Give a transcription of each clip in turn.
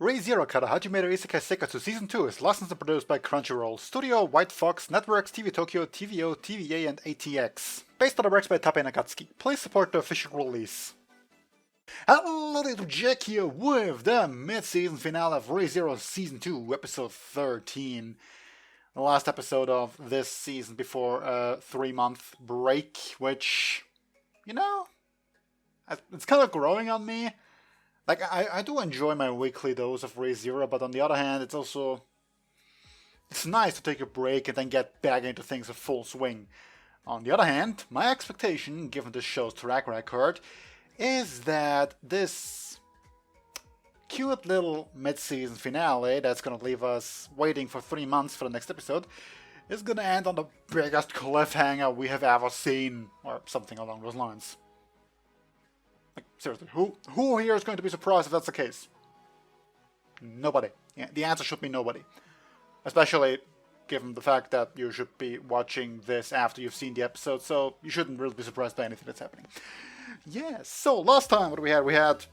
Re:Zero Kara Hajimeru Isekai Seikatsu Season 2 is licensed and produced by Crunchyroll, Studio, White Fox, Networks, TV Tokyo, TVO, TVA, and ATX. Based on the works by Tape Nagatsuki. Please support the official release. Hello, little Jack here with the mid-season finale of Re:Zero Season 2, Episode 13. The last episode of this season before a 3-month break, which, you know, it's kind of growing on me. Like, I do enjoy my weekly dose of Re:Zero, but on the other hand, it's nice to take a break and then get back into things in full swing. On the other hand, my expectation, given this show's track record, is that this cute little mid-season finale that's gonna leave us waiting for 3 months for the next episode is gonna end on the biggest cliffhanger we have ever seen, or something along those lines. Like, seriously, who here is going to be surprised if that's the case? Nobody. Yeah, the answer should be nobody. Especially given the fact that you should be watching this after you've seen the episode, so you shouldn't really be surprised by anything that's happening. Yes, so last time what we had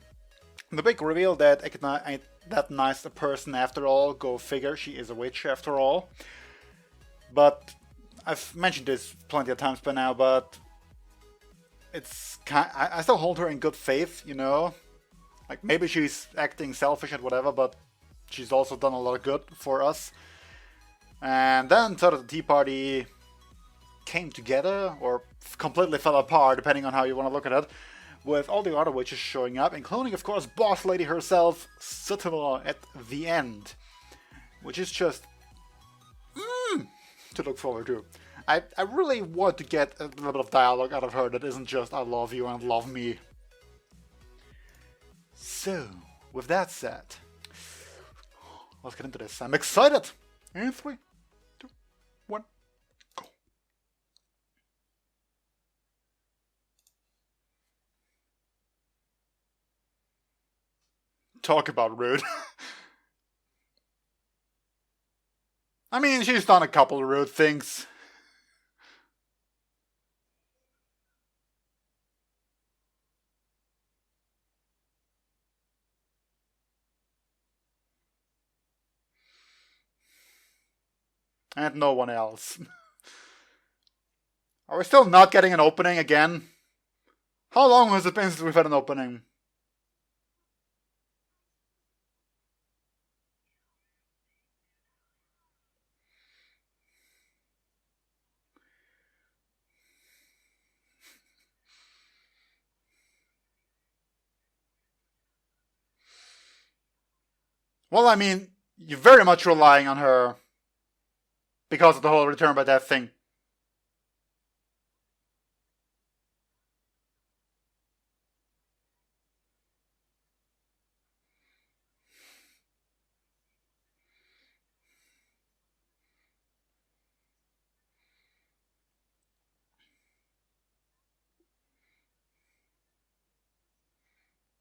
the big reveal that Ekina ain't that nice a person after all. Go figure, she is a witch after all. But I've mentioned this plenty of times by now, but I still hold her in good faith, you know? Like, maybe she's acting selfish and whatever, but she's also done a lot of good for us. And then sort of the tea party came together, or completely fell apart, depending on how you want to look at it, with all the other witches showing up, including, of course, Boss Lady herself, Sutama, at the end. Which is just to look forward to. I really want to get a little bit of dialogue out of her that isn't just I love you and love me. So, with that said, let's get into this. I'm excited! In 3, 2, 1, go. Talk about rude. I mean, she's done a couple of rude things. And no one else. Are we still not getting an opening again? How long has it been since we've had an opening? Well, I mean, you're very much relying on her because of the whole return by death thing.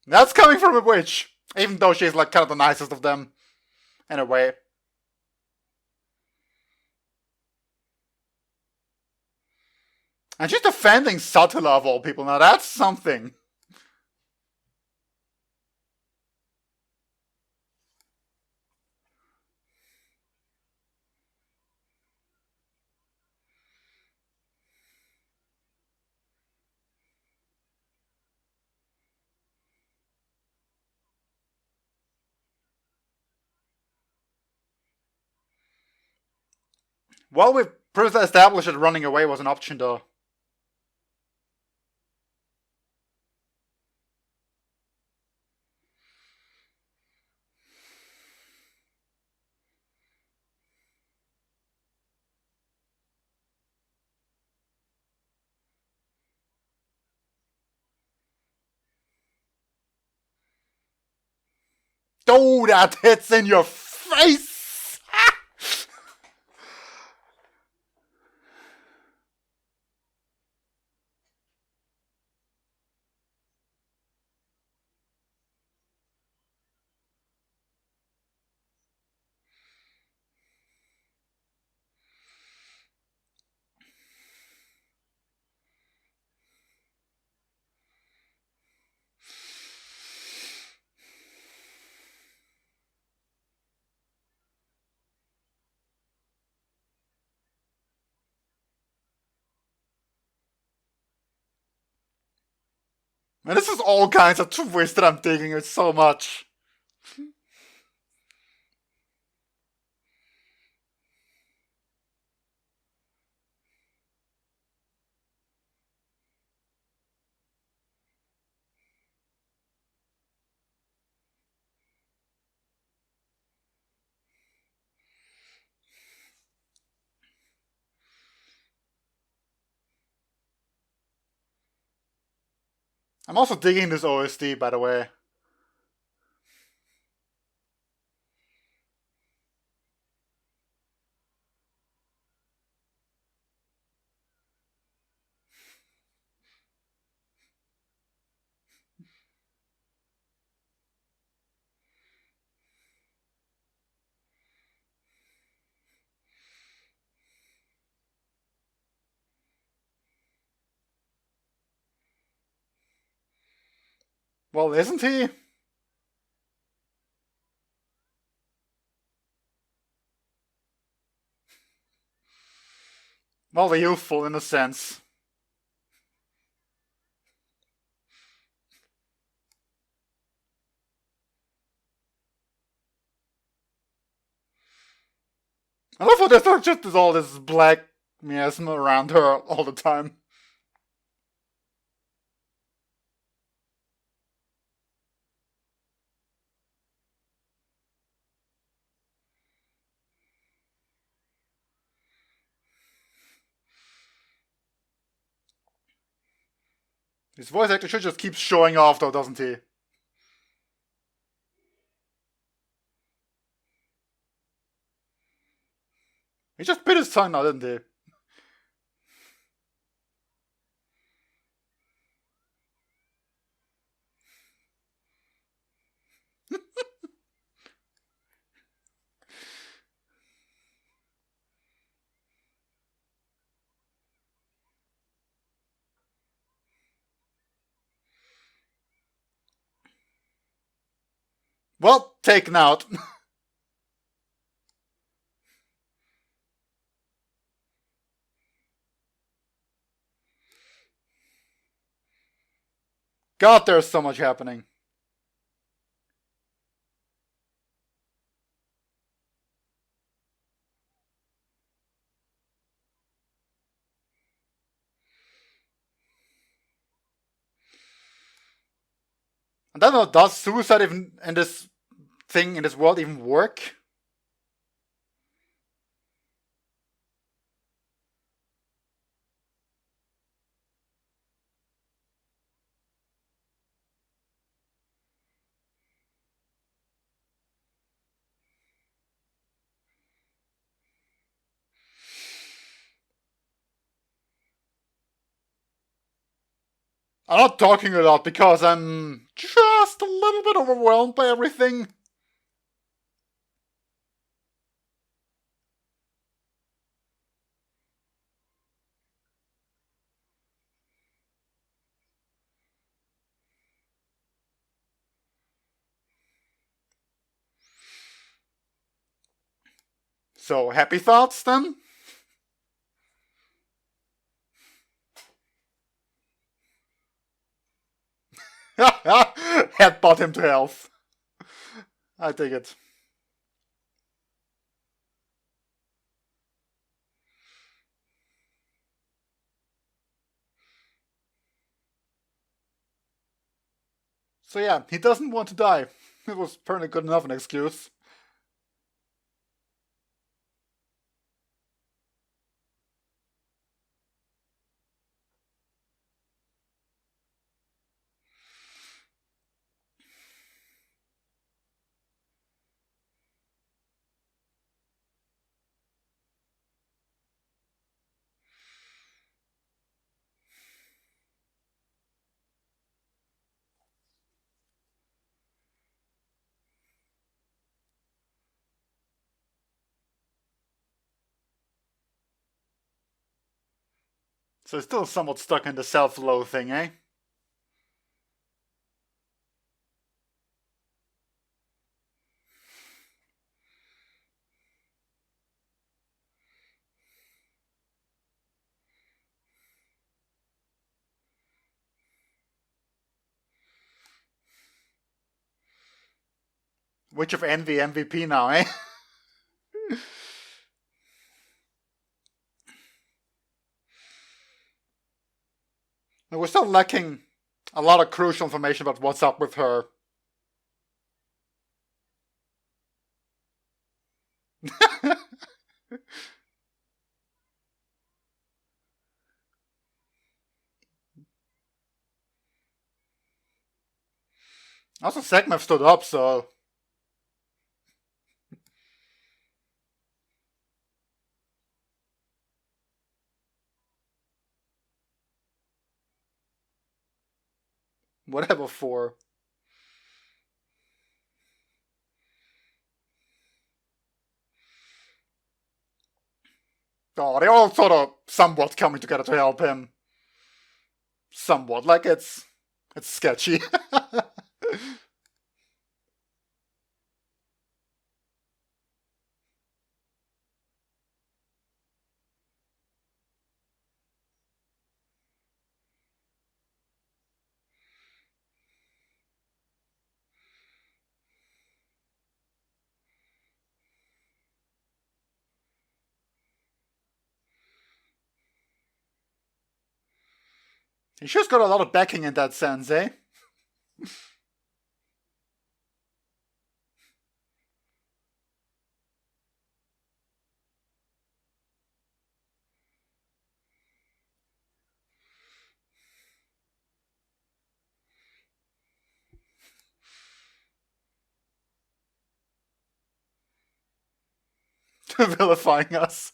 That's coming from a witch, even though she's like kind of the nicest of them, in a way. And she's defending Satula of all people. Now that's something. Well, we've previously established that running away was an option, though. Oh, that hits in your face! And this is all kinds of twists that I'm digging it so much. I'm also digging this OST, by the way. Well, isn't he? Well, youthful in a sense. I love how there's not just all this black miasma around her all the time. His voice actor should just keep showing off though, doesn't he? He just bit his tongue now, didn't he? Well, taken out. God, there's so much happening. And I don't know, does suicide even in this thing, in this world, even work? I'm not talking a lot because I'm just a little bit overwhelmed by everything. So, happy thoughts then? Headbutt him to health. I take it. So yeah, he doesn't want to die. It was apparently good enough an excuse. So he's still somewhat stuck in the self-loathing thing, eh? Witch of Envy MVP now, eh? We're still lacking a lot of crucial information about what's up with her. Also, Segmev stood up, so... whatever for. Oh, they're all sort of somewhat coming together to help him. Somewhat. Like, it's sketchy. He sure got a lot of backing in that sense, eh? Vilifying us.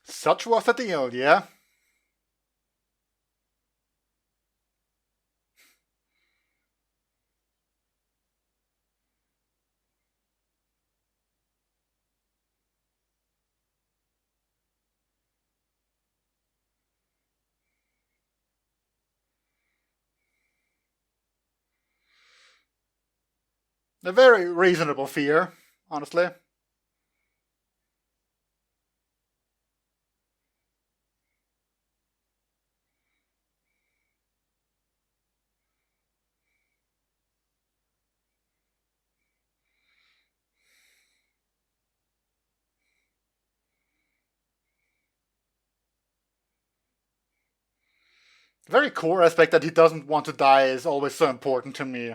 Such was the deal, yeah? A very reasonable fear, honestly. The very core aspect that he doesn't want to die is always so important to me.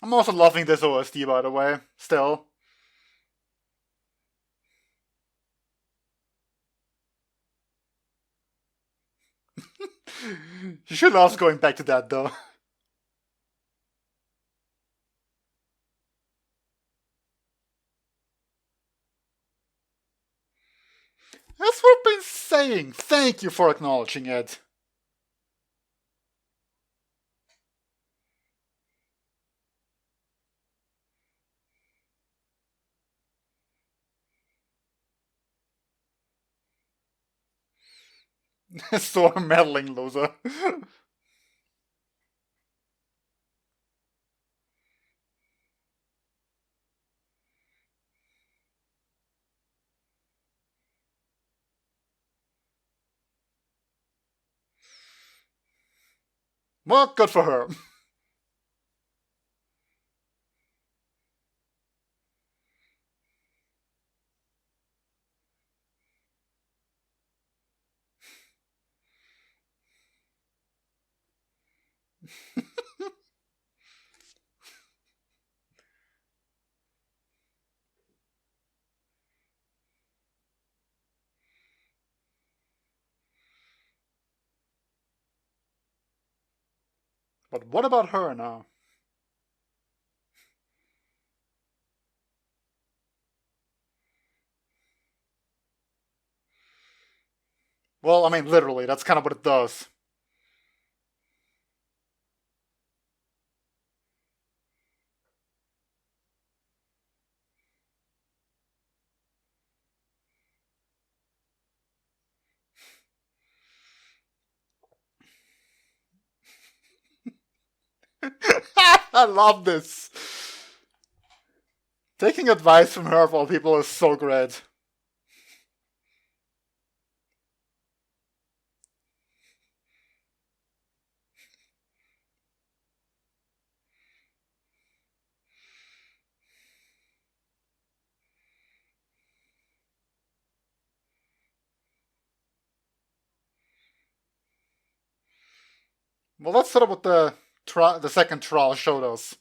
I'm also loving this OST, by the way, still. You should love going back to that, though. That's what I've been saying. Thank you for acknowledging it. So a meddling loser. Well, good for her. But what about her now? Well, I mean, literally, that's kind of what it does. I love this. Taking advice from her of all people is so great. Well, let's start with the second trial showed us.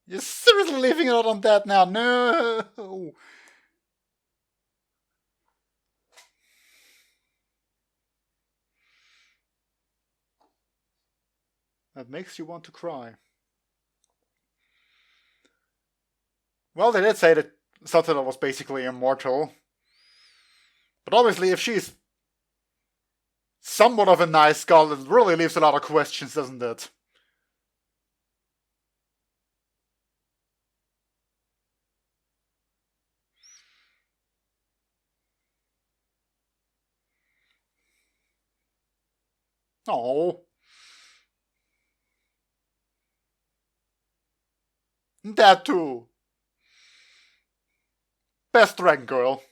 You're seriously leaving it out on that now? No. That makes you want to cry. Well, they did say that Satana was basically immortal. But obviously, if she's somewhat of a nice girl, it really leaves a lot of questions, doesn't it? Oh. That too. Best dragon girl.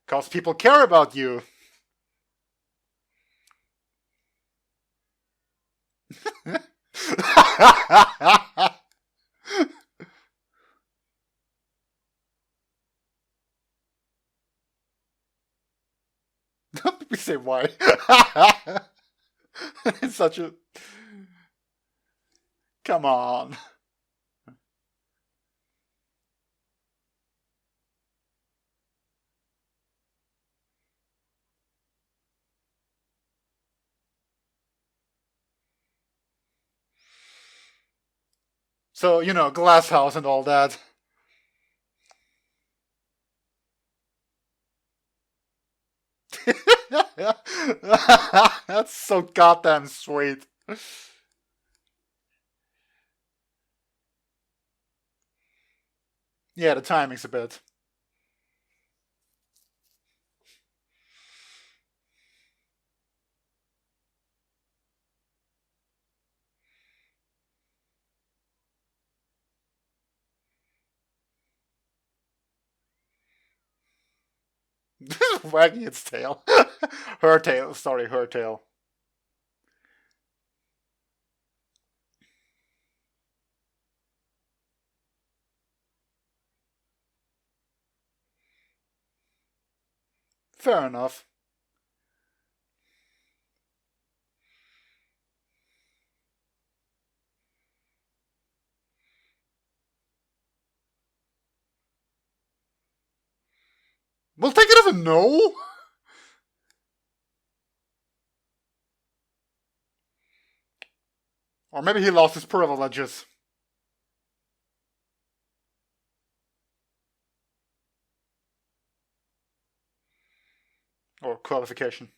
Because people care about you. Don't me say why. It's such a... Come on. So, you know, glass house and all that. That's so goddamn sweet. Yeah, the timing's a bit. Wagging its tail. Her tail, sorry, her tail. Fair enough. We'll take it as a no. Or maybe he lost his privileges. Or qualification.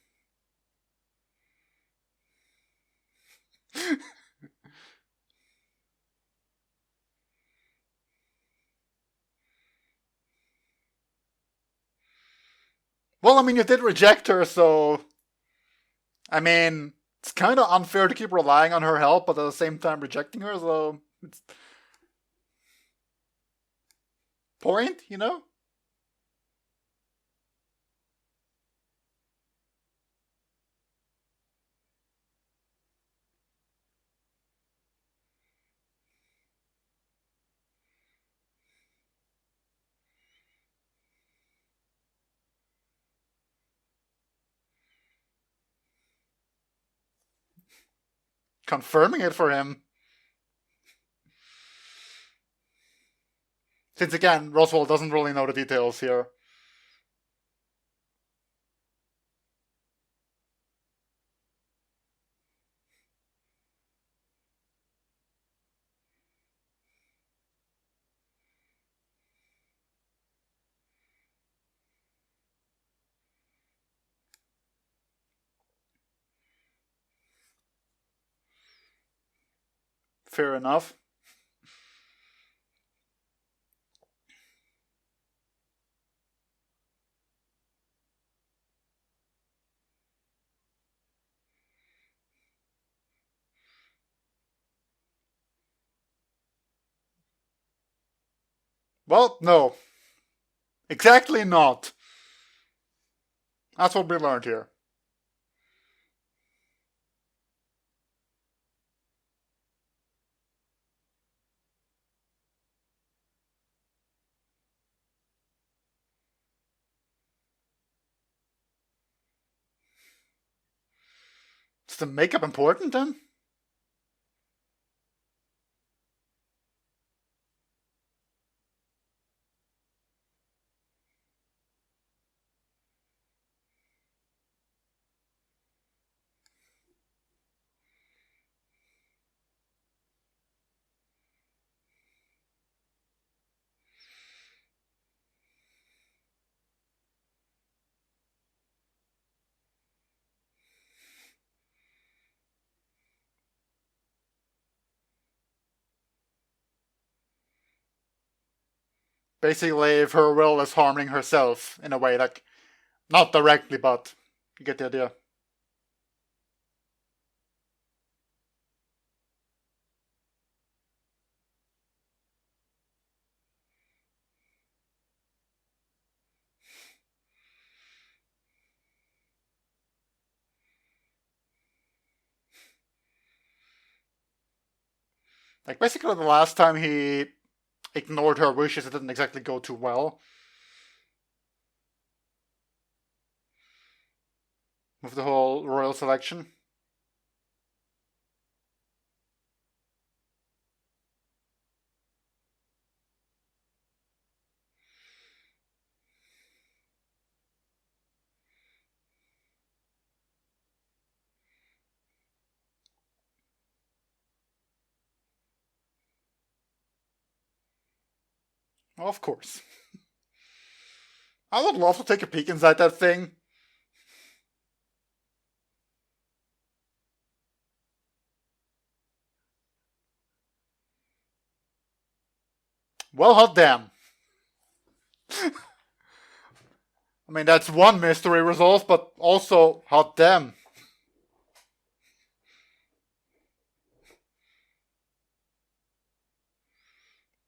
Well, I mean, you did reject her, so... I mean, it's kind of unfair to keep relying on her help, but at the same time rejecting her, so... It's... Point, you know? Confirming it for him. Since again, Roswell doesn't really know the details here. Fair enough. Well, no. Exactly not. That's what we learned here. Is the makeup important then? Basically, if her will is harming herself in a way, like, not directly, but you get the idea. Like, basically, the last time he ignored her wishes, it didn't exactly go too well. With the whole royal selection. Well, of course. I would love to take a peek inside that thing. Well, hot damn. I mean, that's one mystery resolved, but also, hot damn.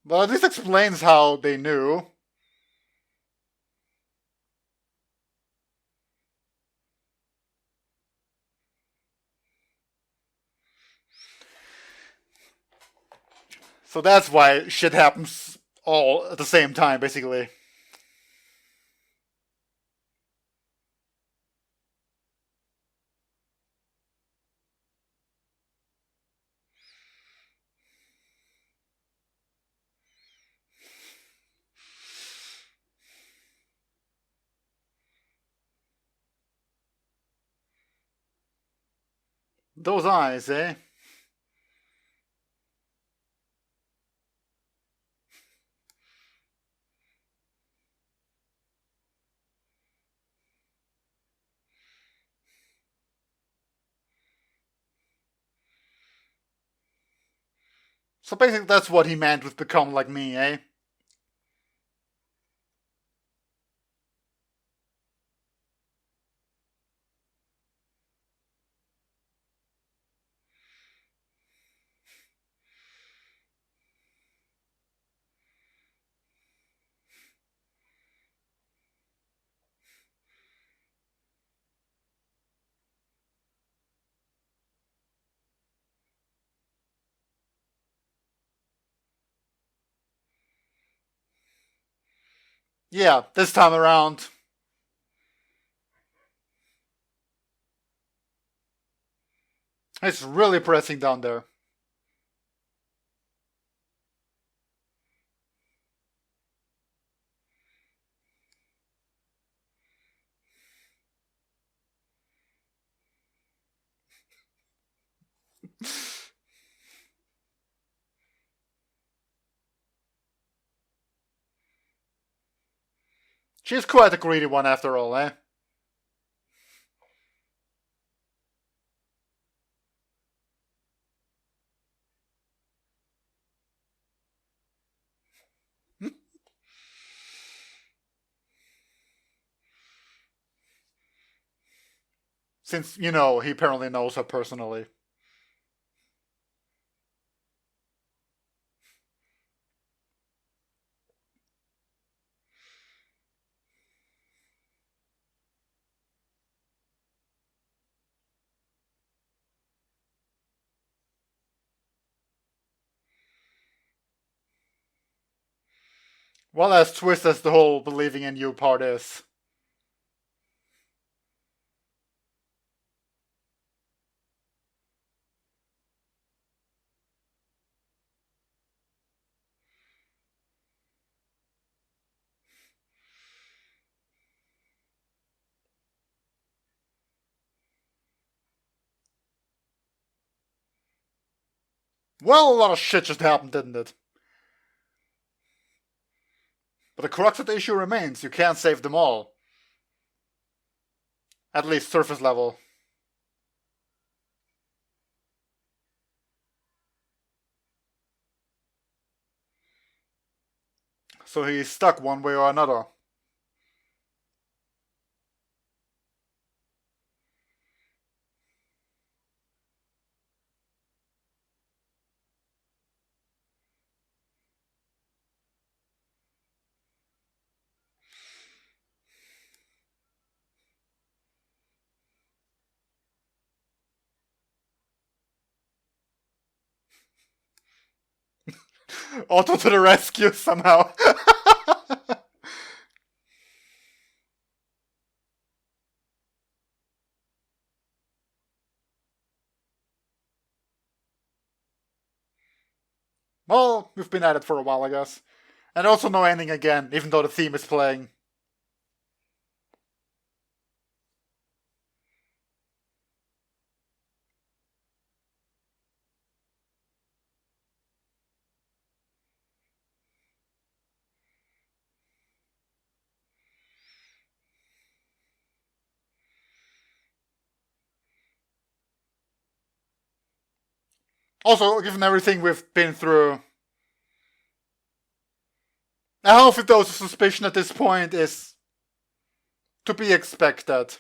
Well, this explains how they knew. So that's why shit happens all at the same time, basically. Those eyes, eh? So basically, that's what he meant with become like me, eh? Yeah, this time around. It's really pressing down there. She's quite a greedy one after all, eh? Since, you know, he apparently knows her personally. Well, as twisted as the whole believing in you part is. Well, a lot of shit just happened, didn't it? But the crux of the issue remains, you can't save them all. At least surface level. So he's stuck one way or another. Otto to the rescue somehow. Well, we've been at it for a while, I guess. And also no ending again, even though the theme is playing. Also, given everything we've been through, a healthy dose of suspicion at this point is to be expected.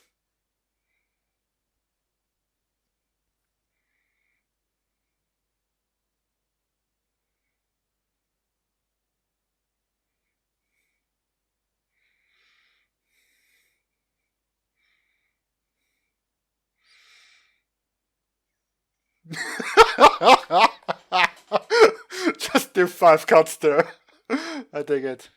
Just do 5 cuts there. I dig it.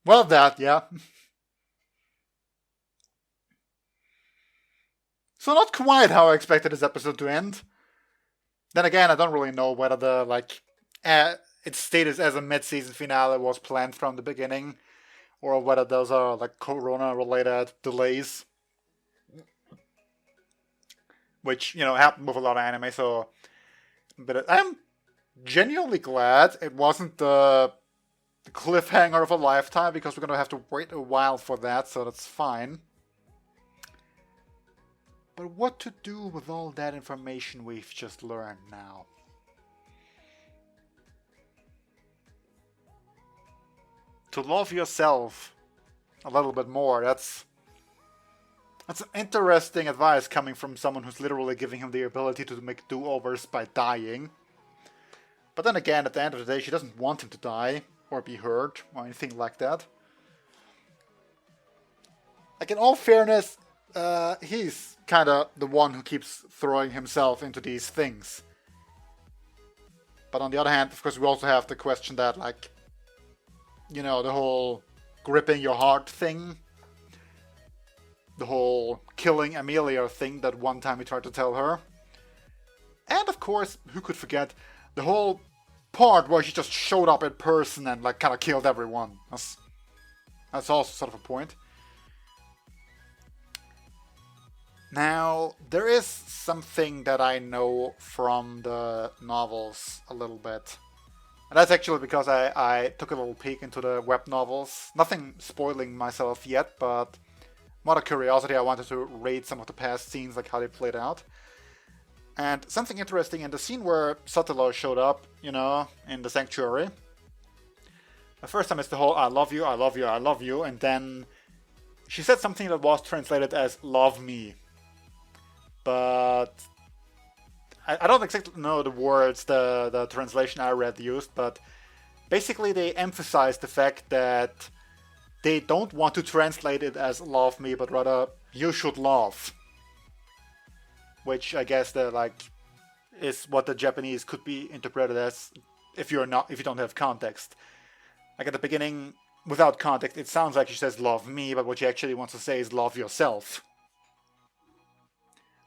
Well, that, yeah. So not quite how I expected this episode to end. Then again, I don't really know whether the, its status as a mid-season finale was planned from the beginning, or whether those are, corona-related delays. Which, happen with a lot of anime, so... But I'm genuinely glad it wasn't the cliffhanger of a lifetime, because we're gonna have to wait a while for that, so that's fine. But what to do with all that information we've just learned now? To love yourself a little bit more, that's interesting advice coming from someone who's literally giving him the ability to make do-overs by dying. But then again, at the end of the day, she doesn't want him to die, or be hurt, or anything like that. Like, in all fairness, he's kinda the one who keeps throwing himself into these things. But on the other hand, of course, we also have the question that, the whole gripping your heart thing. The whole killing Amelia thing that one time he tried to tell her. And of course, who could forget, the whole part where she just showed up in person and like kind of killed everyone. That's also sort of a point. Now, there is something that I know from the novels a little bit. And that's actually because I took a little peek into the web novels. Nothing spoiling myself yet, but out of curiosity, I wanted to read some of the past scenes, like how they played out. And something interesting in the scene where Satola showed up, you know, in the sanctuary. The first time it's the whole I love you, I love you, I love you, and then she said something that was translated as love me. But I don't exactly know the words the translation I read used, but basically they emphasize the fact that they don't want to translate it as love me, but rather you should love. Which I guess is what the Japanese could be interpreted as if you don't have context. Like at the beginning, without context, it sounds like she says love me, but what she actually wants to say is love yourself.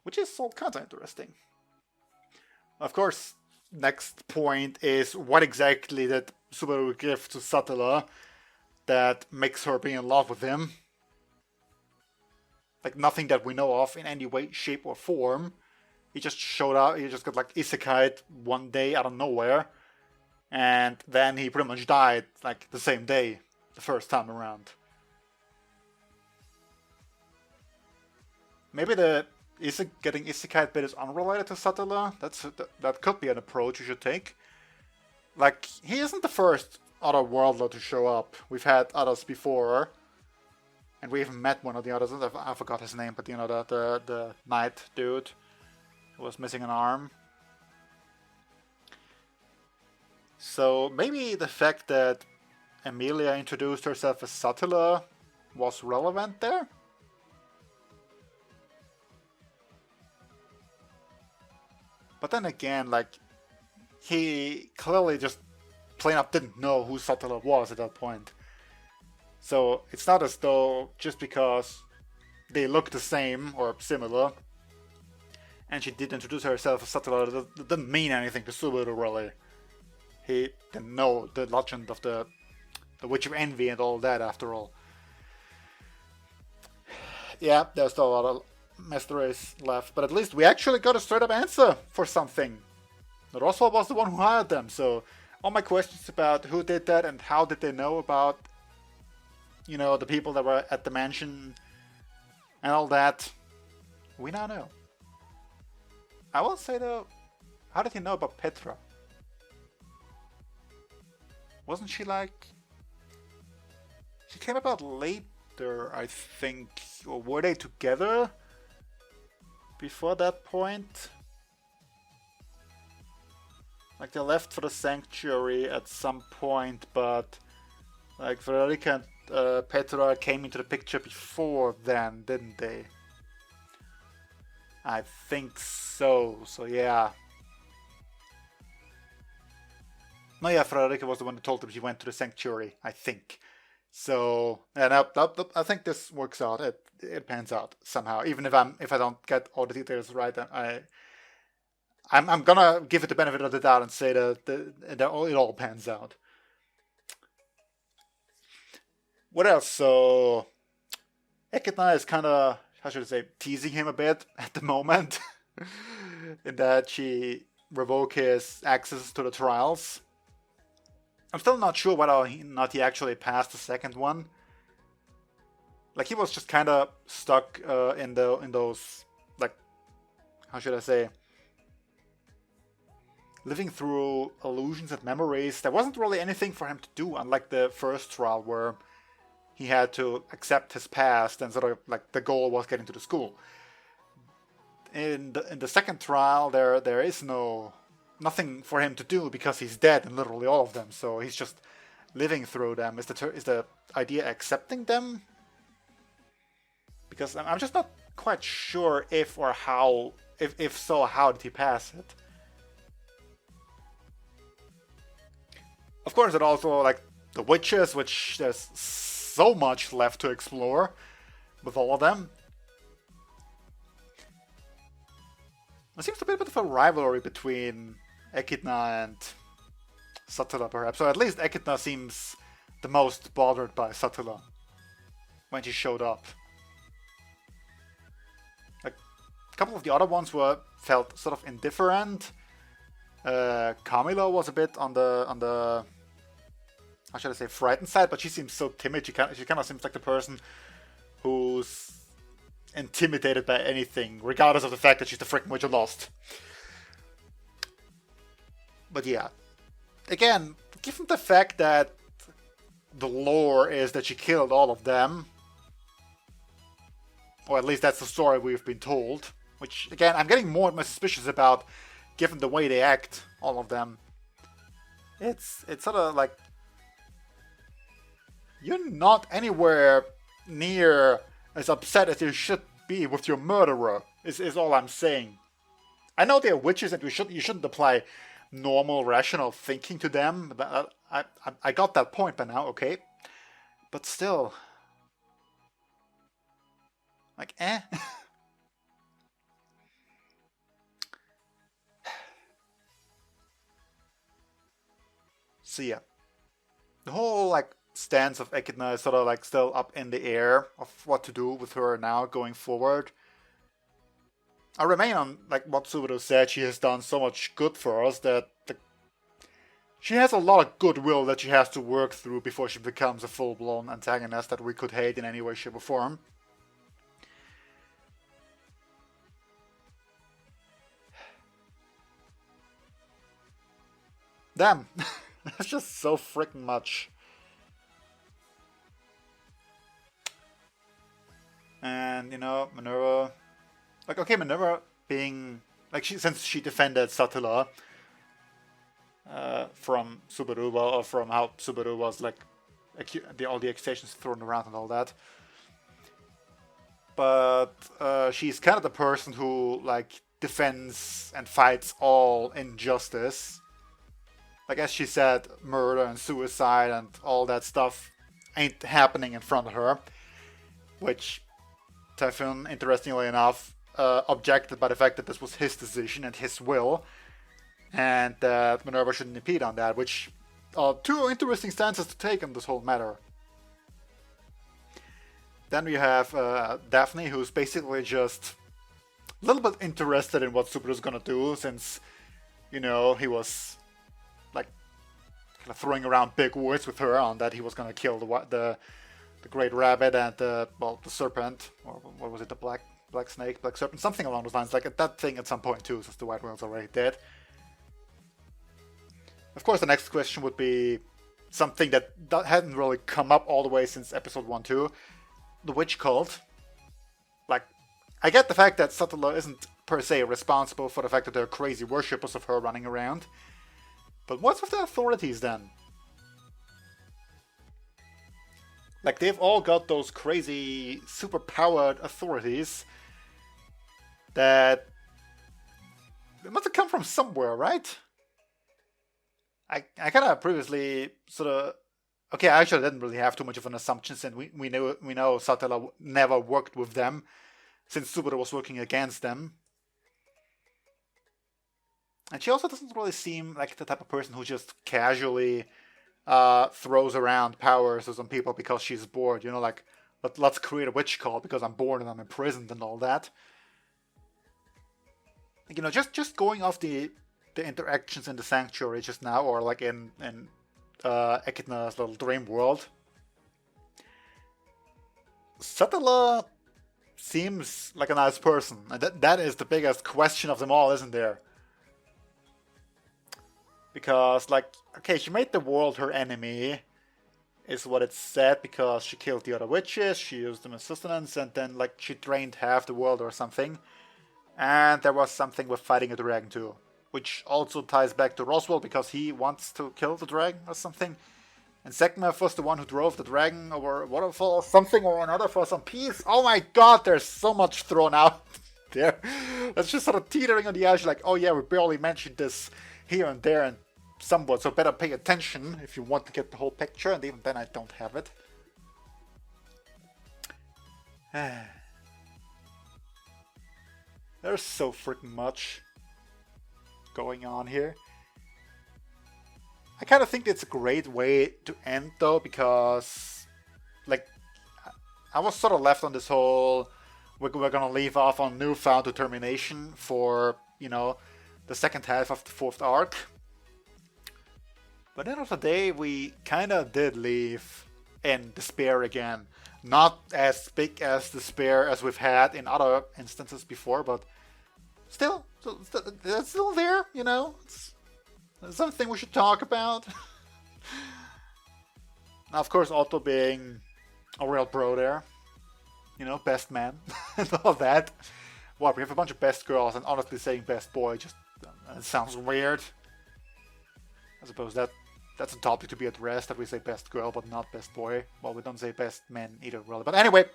Which is all kind of interesting. Of course, next point is what exactly did Subaru give to Satola that makes her be in love with him. Like nothing that we know of in any way, shape or form. He just showed up, he just got like isekai'd one day out of nowhere. And then he pretty much died like the same day, the first time around. Maybe the getting isekai'd bit is unrelated to Satola. That could be an approach you should take. Like, he isn't the first otherworldler to show up. We've had others before. And we even met one of the others. I forgot his name, but you know, the knight dude who was missing an arm. So maybe the fact that Emilia introduced herself as Satola was relevant there? But then again, like, he clearly just plain up didn't know who Satola was at that point. So it's not as though just because they look the same or similar, and she did introduce herself as Satola, that didn't mean anything to Subaru really. He didn't know the legend of the Witch of Envy and all that after all. Yeah, there's still a lot of mysteries left, but at least we actually got a straight up answer for something. Roswell was the one who hired them, so all my questions about who did that and how did they know about, you know, the people that were at the mansion and all that, we now know. I will say though, how did he know about Petra? Wasn't she like... She came about later, I think, or were they together before that point? Like they left for the sanctuary at some point, but like Veronica and Petra came into the picture before then, didn't they? I think so, so yeah. No, yeah, Veronica was the one who told him she went to the sanctuary, I think. So, and I think this works out. It pans out somehow. Even if I don't get all the details right, I'm gonna give it the benefit of the doubt and say that it all pans out. What else? So, Ekidna is kind of, how should I say, teasing him a bit at the moment, in that she revoked his access to the trials. I'm still not sure whether or not he actually passed the second one. Like, he was just kind of stuck in those, like, how should I say, living through illusions and memories. There wasn't really anything for him to do, unlike the first trial where he had to accept his past and sort of, like, the goal was getting to the school. In the second trial, there is nothing for him to do because he's dead in literally all of them. So he's just living through them. Is the idea accepting them? Because I'm just not quite sure if so, how did he pass it? Of course, it also, like, the witches, which there's so much left to explore with all of them. There seems to be a bit of a rivalry between Ekidna and Satella perhaps. So at least Echidna seems the most bothered by Satella when she showed up. Like, a couple of the other ones felt sort of indifferent. Camilo was a bit on the how should I say, frightened side, but she seems so timid. She kind of seems like the person who's intimidated by anything, regardless of the fact that she's the freaking witch who lost. But yeah, again, given the fact that the lore is that she killed all of them, or at least that's the story we've been told, which again, I'm getting more and more suspicious about, given the way they act, all of them. It's sort of like, you're not anywhere near as upset as you should be with your murderer, is all I'm saying. I know they're witches and you shouldn't apply normal, rational thinking to them. I got that point by now, okay? But still, like, eh? So yeah, the whole like stance of Echidna is sort of like still up in the air of what to do with her now going forward. I remain on like what Subaru said. She has done so much good for us that she has a lot of goodwill that she has to work through before she becomes a full-blown antagonist that we could hate in any way, shape, or form. Damn, that's just so freaking much. And, you know, Minerva... Like, okay, Minerva being... Like, since she defended Satella from Subaru, or from how Subaru was, like, all the accusations thrown around and all that. But she's kind of the person who, like, defends and fights all injustice. Like, as she said, murder and suicide and all that stuff ain't happening in front of her. Which... Typhon, interestingly enough, objected by the fact that this was his decision and his will, and that Minerva shouldn't impede on that, which are two interesting stances to take on this whole matter. Then we have Daphne, who's basically just a little bit interested in what Subaru's gonna do, since, you know, he was like kind of throwing around big words with her on that he was gonna kill the great rabbit and the serpent, or what was it, the black snake, black serpent, something along those lines, like that thing at some point too, since the White Whale's already dead. Of course, the next question would be something that hadn't really come up all the way since episode 1-2, the witch cult. Like, I get the fact that Satella isn't per se responsible for the fact that there are crazy worshippers of her running around, but what's with the authorities then? Like, they've all got those crazy, super-powered authorities that... It must have come from somewhere, right? I kind of previously sort of... Okay, I actually didn't really have too much of an assumption, since we know Satella never worked with them, since Subaru was working against them. And she also doesn't really seem like the type of person who just casually... throws around powers to some people because she's bored, you know, like, let's create a witch cult because I'm bored and I'm imprisoned and all that. You know, just going off the interactions in the sanctuary just now, or like in Echidna's little dream world, Satella seems like a nice person, and that is the biggest question of them all, isn't there? Because, like, okay, she made the world her enemy, is what it's said, because she killed the other witches, she used them as sustenance, and then, like, she drained half the world or something. And there was something with fighting a dragon too, which also ties back to Roswell, because he wants to kill the dragon or something. And Sekhmet was the one who drove the dragon over a waterfall or something or another for some peace. Oh my god, there's so much thrown out there. That's just sort of teetering on the edge, like, oh yeah, we barely mentioned this here and there and somewhat, so better pay attention if you want to get the whole picture, and even then I don't have it. There's so freaking much going on here. I kind of think it's a great way to end though, because like I was sort of left on this whole we're gonna leave off on newfound determination for, you know, the second half of the fourth arc. But at the end of the day, we kind of did leave in Dispair again. Not as big as Dispair as we've had in other instances before, but still, it's still there, you know? It's something we should talk about. Now, of course, Otto being a real pro there. You know, best man and all that. What, we have a bunch of best girls, and honestly saying best boy just it sounds weird. I suppose that's a topic to be addressed, that we say best girl but not best boy. Well, we don't say best men either, really. But anyway.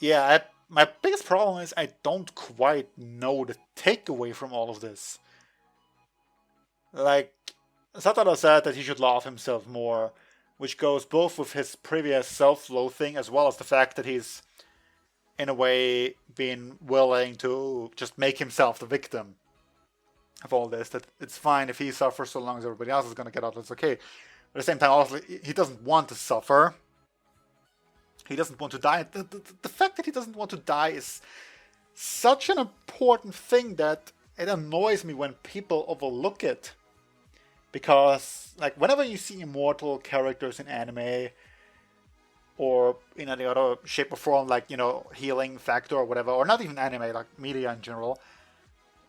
Yeah, my biggest problem is I don't quite know the takeaway from all of this. Like, Satoru said that he should love himself more, which goes both with his previous self-loathing as well as the fact that he's, in a way, been willing to just make himself the victim of all this. That it's fine if he suffers so long as everybody else is going to get out, that's okay. But at the same time, also, he doesn't want to suffer. He doesn't want to die. The fact that he doesn't want to die is such an important thing that it annoys me when people overlook it. Because, like, whenever you see immortal characters in anime, or in any other shape or form, like, you know, healing factor or whatever, or not even anime, like media in general,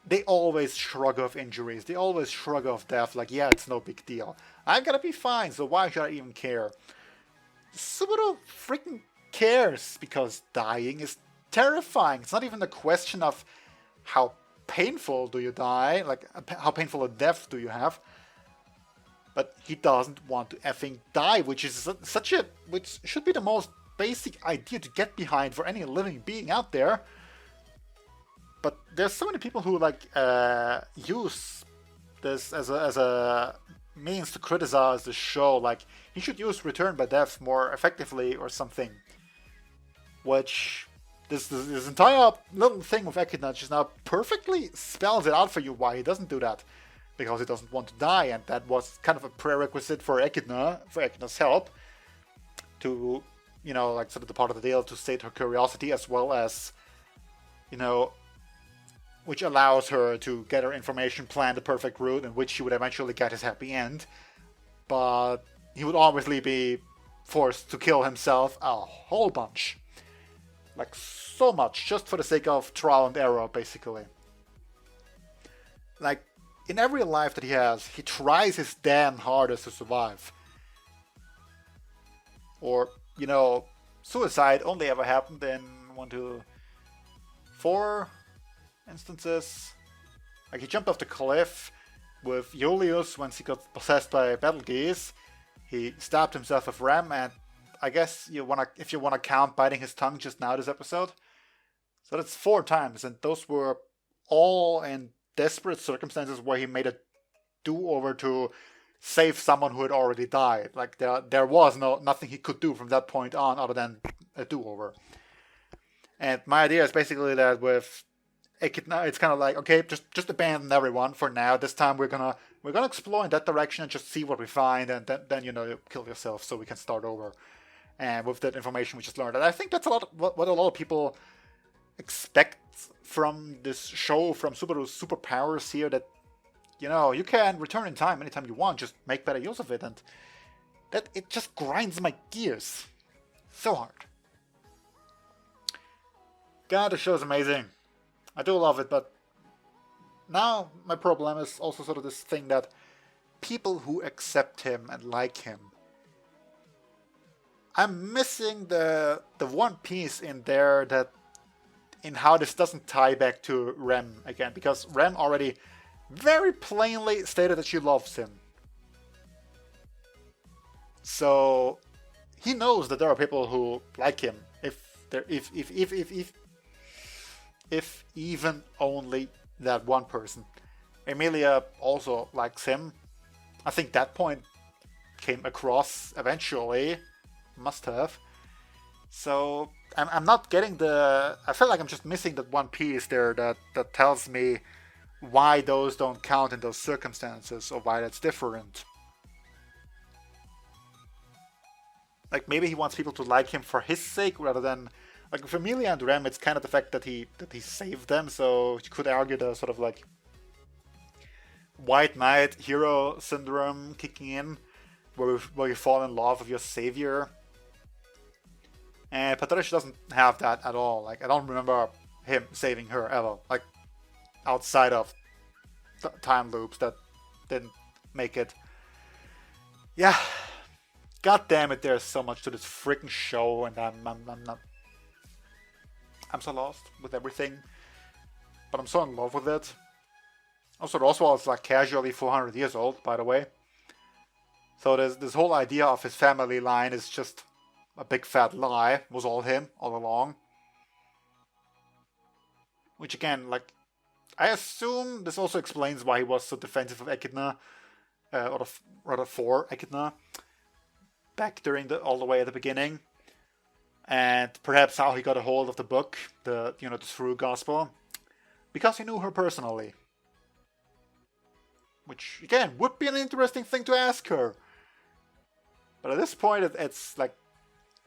they always shrug off injuries. They always shrug off death, like, yeah, it's no big deal. I'm gonna be fine, so why should I even care? Subaru freaking cares, because dying is terrifying. It's not even a question of how painful do you die, like, how painful a death do you have. But he doesn't want to effing die, which is which should be the most basic idea to get behind for any living being out there. But there's so many people who like use this as a means to criticize the show. Like, he should use Return by Death more effectively or something. Which this entire little thing with Echidna just now perfectly spells it out for you why he doesn't do that. Because he doesn't want to die, and that was kind of a prerequisite for Echidna's help to, you know, like, sort of the part of the deal to sate her curiosity, as well as, you know, which allows her to get her information, plan the perfect route in which she would eventually get his happy end. But he would obviously be forced to kill himself a whole bunch. Like, so much, just for the sake of trial and error, basically. Like, in every life that he has, he tries his damn hardest to survive. Or, you know, suicide only ever happened in 1, 2, 4 instances. Like, he jumped off the cliff with Julius when he got possessed by battle geese. He stabbed himself with Rem, and I guess if you wanna count biting his tongue just now this episode. So that's 4 times, and those were all in desperate circumstances where he made a do-over to save someone who had already died. Like, there was nothing he could do from that point on other than a do-over. And my idea is basically that with Echidna, it's kind of like, okay, just abandon everyone for now. This time we're gonna explore in that direction and just see what we find, and then you know, you kill yourself so we can start over. And with that information we just learned, and I think that's what a lot of people expect from this show, from Subaru's superpowers here, that, you know, you can return in time anytime you want, just make better use of it, and that it just grinds my gears so hard. God, the show is amazing. I do love it, but now my problem is also sort of this thing that people who accept him and like him, I'm missing the one piece in there that in how this doesn't tie back to Rem again, because Rem already very plainly stated that she loves him. So he knows that there are people who like him, if even only that one person. Emilia also likes him. I think that point came across eventually, must have. So I'm not getting I feel like I'm just missing that one piece there that tells me why those don't count in those circumstances, or why that's different. Like, maybe he wants people to like him for his sake rather than, like, for Emilia and Rem, it's kind of the fact that he saved them. So you could argue the sort of like white knight hero syndrome kicking in, where you fall in love with your savior. And Patricia doesn't have that at all. Like, I don't remember him saving her ever. Like, outside of time loops that didn't make it. Yeah. God damn it, there's so much to this freaking show, and I'm so lost with everything. But I'm so in love with it. Also, Roswell's like casually 400 years old, by the way. So this whole idea of his family line is just a big fat lie. It was all him all along. Which again, like, I assume this also explains why he was so defensive of Echidna, or rather for Echidna, back during all the way at the beginning, and perhaps how he got a hold of the book, the True Gospel, because he knew her personally. Which again would be an interesting thing to ask her. But at this point, it's like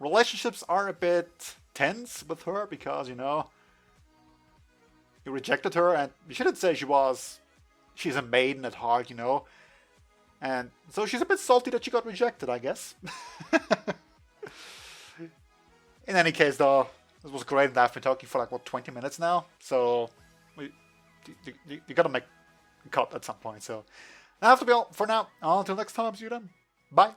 relationships are a bit tense with her because you rejected her, and you shouldn't say she's a maiden at heart, and so she's a bit salty that she got rejected, I guess. In any case, though, this was great, and I've been talking for like 20 minutes now, so you gotta make a cut at some point. So that have to be all for now. Until next time, see you then. Bye.